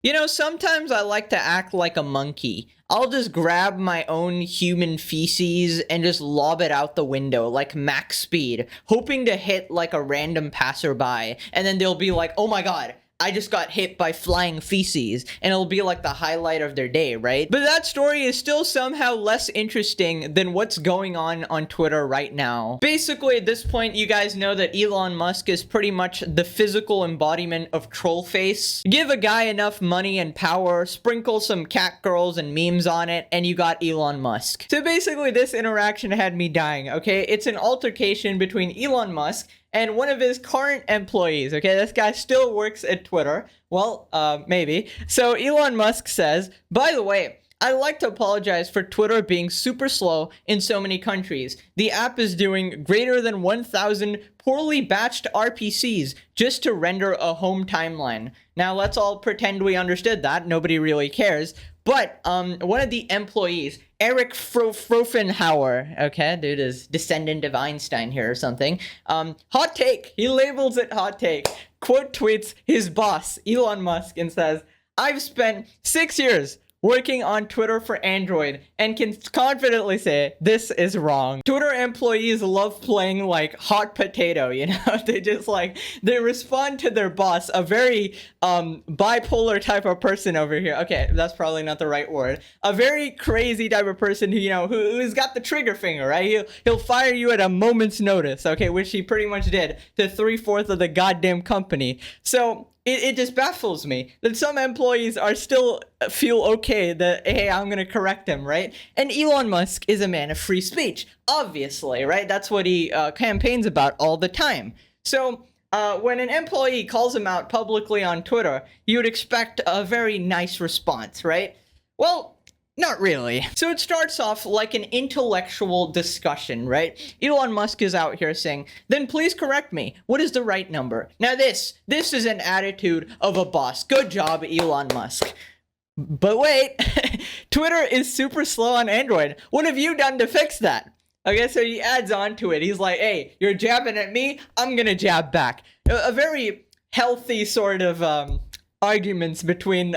You know, sometimes I like to act like a monkey. I'll just grab my own human feces and just lob it out the window like max speed, hoping to hit like a random passerby, and then they'll be like, oh my god, I just got hit by flying feces, and it'll be like the highlight of their day, right? But that story is still somehow less interesting than what's going on Twitter right now. Basically, at this point, you guys know that Elon Musk is pretty much the physical embodiment of trollface. Give a guy enough money and power, sprinkle some cat girls and memes on it, and you got Elon Musk. So basically, this interaction had me dying, okay? It's an altercation between Elon Musk and one of his current employees, okay? This guy still works at Twitter. Well, maybe. So Elon Musk says, by the way, I'd like to apologize for Twitter being super slow in so many countries. The app is doing greater than 1,000 poorly batched RPCs just to render a home timeline. Now, let's all pretend we understood that. Nobody really cares. But one of the employees, Eric Frofenhauer, okay, dude is descendant of Einstein here or something. Hot take. He labels it hot take. Quote tweets his boss, Elon Musk, and says, I've spent 6 years working on Twitter for Android and can confidently say this is wrong. Twitter employees love playing like hot potato, you know? They just like, they respond to their boss, a very bipolar type of person over here. Okay, that's probably not the right word. A very crazy type of person who, you know, who's got the trigger finger, right? He'll fire you at a moment's notice, okay, which he pretty much did to 3/4 of the goddamn company. So it just baffles me that some employees are still feel okay that, hey, I'm going to correct him, right? And Elon Musk is a man of free speech, obviously, right? That's what he campaigns about all the time. So when an employee calls him out publicly on Twitter, you would expect a very nice response, right? Well, not really. So it starts off like an intellectual discussion, right? Elon Musk is out here saying, then please correct me. What is the right number? Now this is an attitude of a boss. Good job, Elon Musk. But wait, Twitter is super slow on Android. What have you done to fix that? Okay, so he adds on to it. He's like, hey, you're jabbing at me, I'm gonna jab back. A very healthy sort of arguments between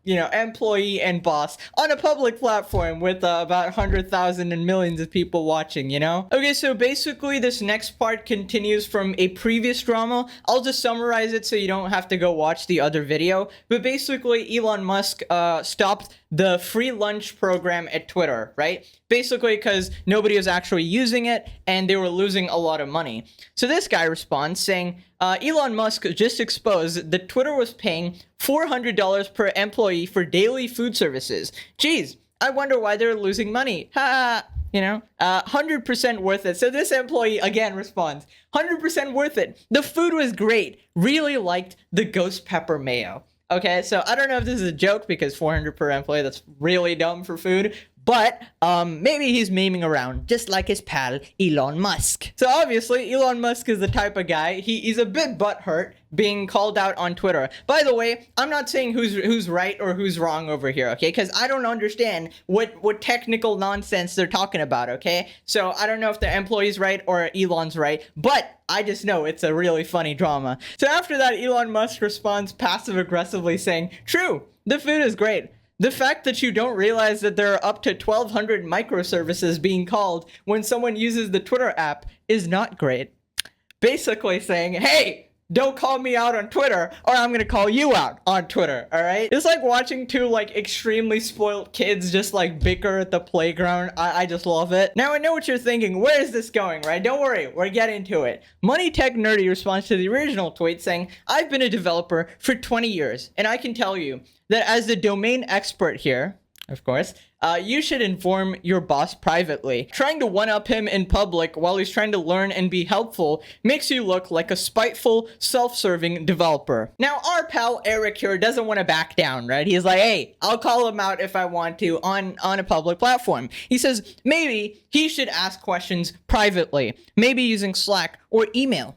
you know, employee and boss on a public platform with about 100,000 and millions of people watching, you know? Okay, so basically this next part continues from a previous drama. I'll just summarize it so you don't have to go watch the other video. But basically, Elon Musk stopped the free lunch program at Twitter, right? Basically because nobody was actually using it and they were losing a lot of money. So this guy responds saying, Elon Musk just exposed that Twitter was paying $400 per employee for daily food services. Geez, I wonder why they're losing money. Ha! You know, 100% worth it. So this employee again responds, 100% worth it. The food was great. Really liked the ghost pepper mayo. Okay, so I don't know if this is a joke because 400 per employee, that's really dumb for food. But maybe he's memeing around, just like his pal Elon Musk. So obviously, Elon Musk is the type of guy, he's a bit butthurt being called out on Twitter. By the way, I'm not saying who's right or who's wrong over here, okay? Because I don't understand what technical nonsense they're talking about, okay? So I don't know if the employee's right or Elon's right, but I just know it's a really funny drama. So after that, Elon Musk responds passive-aggressively saying, true, the food is great. The fact that you don't realize that there are up to 1,200 microservices being called when someone uses the Twitter app is not great. Basically saying, hey, don't call me out on Twitter or I'm gonna call you out on Twitter, alright? It's like watching two like extremely spoiled kids just like bicker at the playground. I just love it. Now I know what you're thinking, where is this going, right? Don't worry, we're getting to it. Money Tech Nerdy responds to the original tweet saying, I've been a developer for 20 years and I can tell you that as the domain expert here, of course, you should inform your boss privately. Trying to one-up him in public while he's trying to learn and be helpful makes you look like a spiteful, self-serving developer. Now, our pal Eric here doesn't want to back down, right? He's like, hey, I'll call him out if I want to on a public platform. He says maybe he should ask questions privately, maybe using Slack or email.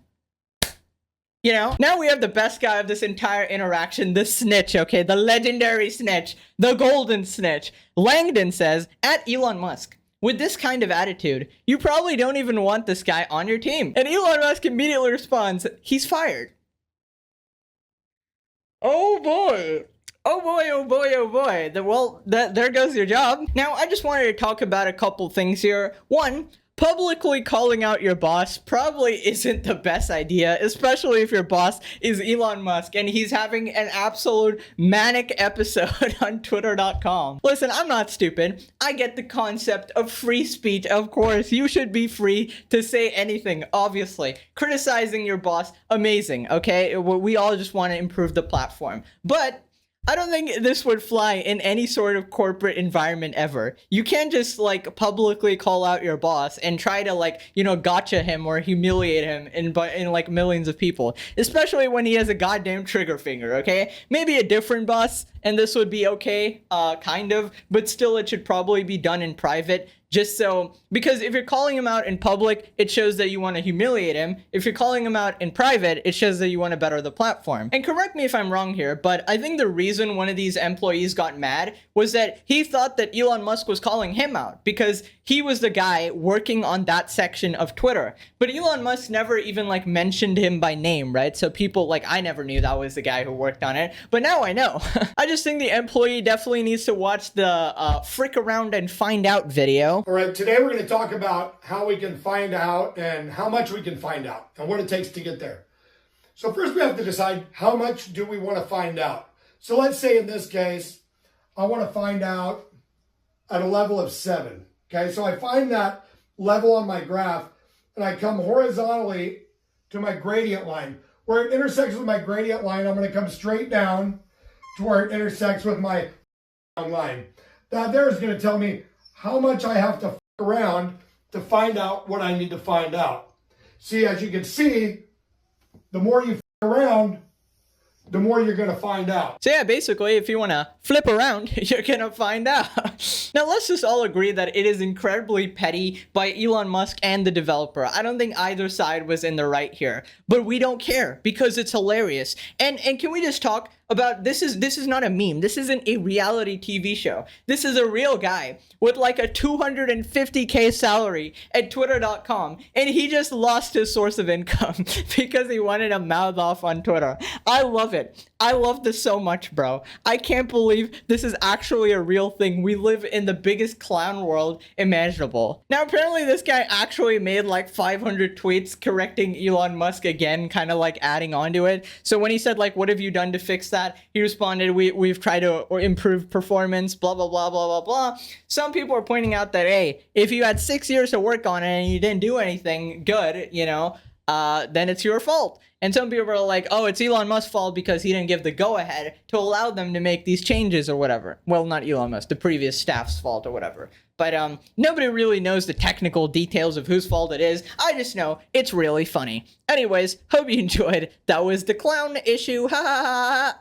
You know, now we have the best guy of this entire interaction, the snitch, okay? The legendary snitch, the golden snitch. Langdon says, at Elon Musk, with this kind of attitude, you probably don't even want this guy on your team. And Elon Musk immediately responds, he's fired. Oh boy. Oh boy, oh boy, oh boy. There goes your job. Now, I just wanted to talk about a couple things here. One, publicly calling out your boss probably isn't the best idea, especially if your boss is Elon Musk and he's having an absolute manic episode on Twitter.com. Listen, I'm not stupid. I get the concept of free speech, of course. You should be free to say anything, obviously. Criticizing your boss, amazing, okay? We all just want to improve the platform. But I don't think this would fly in any sort of corporate environment ever. You can't just like publicly call out your boss and try to like, gotcha him or humiliate him in like millions of people, especially when he has a goddamn trigger finger, okay? Maybe a different boss and this would be okay, kind of, but still it should probably be done in private. Just so, because if you're calling him out in public, it shows that you want to humiliate him. If you're calling him out in private, it shows that you want to better the platform. And correct me if I'm wrong here, but I think the reason one of these employees got mad was that he thought that Elon Musk was calling him out because he was the guy working on that section of Twitter. But Elon Musk never even like mentioned him by name, right? So people like, I never knew that was the guy who worked on it, but now I know. I just think the employee definitely needs to watch the frick around and find out video. All right, today we're going to talk about how we can find out and how much we can find out and what it takes to get there. So first we have to decide how much do we want to find out. So let's say in this case, I want to find out at a level of 7. Okay, so I find that level on my graph and I come horizontally to my gradient line. Where it intersects with my gradient line, I'm going to come straight down to where it intersects with my line. That there is going to tell me how much I have to around to find out what I need to find out. See, as you can see, the more you around, the more you're going to find out. So yeah, basically, if you want to flip around, you're going to find out. Now, let's just all agree that it is incredibly petty by Elon Musk and the developer. I don't think either side was in the right here, but we don't care because it's hilarious. And can we just talk about this is not a meme. This isn't a reality TV show. This is a real guy with like a $250K salary at Twitter.com, and he just lost his source of income because he wanted to mouth off on Twitter. I love it. I love this so much, bro. I can't believe this is actually a real thing. We live in the biggest clown world imaginable. Now, apparently this guy actually made like 500 tweets correcting Elon Musk again, kind of like adding on to it. So when he said like, what have you done to fix that? He responded, we've tried to improve performance, blah, blah, blah, blah, blah, blah. Some people are pointing out that, hey, if you had 6 years to work on it and you didn't do anything good, then it's your fault. And some people are like, oh, it's Elon Musk's fault because he didn't give the go-ahead to allow them to make these changes or whatever. Well, not Elon Musk, the previous staff's fault or whatever. But nobody really knows the technical details of whose fault it is. I just know it's really funny. Anyways, hope you enjoyed. That was the clown issue. Ha ha ha.